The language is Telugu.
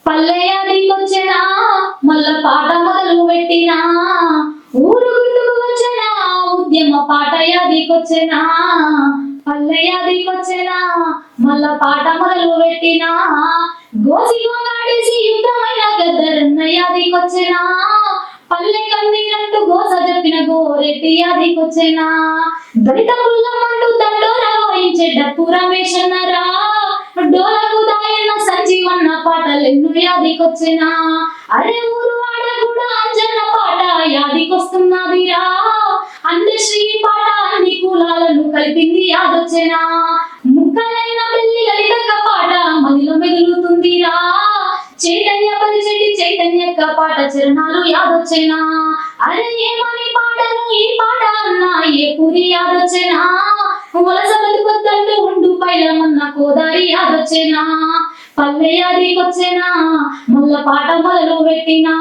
పల్లెయాదికొచ్చెనా మల్ల పాట మొదలు పెట్టినా ఊరు గుర్తుకు వచ్చెనా ఉద్యమ పాట యాదికొచ్చెనా పల్లెయాదికొచ్చెనా మల్ల పాట మొదలు పెట్టినా గోసి గోగాడేసి యుద్ధమైన గద్దరన్న యాదికొచ్చెనా పల్లె కన్నీరంటూ గోస చెప్పిన గోరెట్టి యాదికొచ్చెనా దళిత పుల్లమంటూ దండోరా వాయించే డప్పు రమేశన్నరా డోలకు దాయన్న సంజీవన్న పాటలెన్నో యాదికొచ్చెనా అరే ఊరు వాడ కూడా అంజన్న పాట యాదికొస్తున్నదిరా అందశ్రీ పాట అన్ని కులాలను కలిపింది యాదొచ్చెనా ముక్కలైన పెళ్లి లలితక్క పాట మదిలో మెదులుతుందిరా చైతన్య పరిచెట్టి చైతన్యక్క పాట చరణాలు యాదొచ్చెనా అరే ఏమని పాటను ఈ పాట అన్నా ఏ పూరి యాదొచ్చెనా వలస బతుకొద్దంటూ ఉండు పైలమన్న కోదారి యాదొచ్చెనా పల్లె యాదికొచ్చెనా మల్ల పాట మొదలు పెట్టినా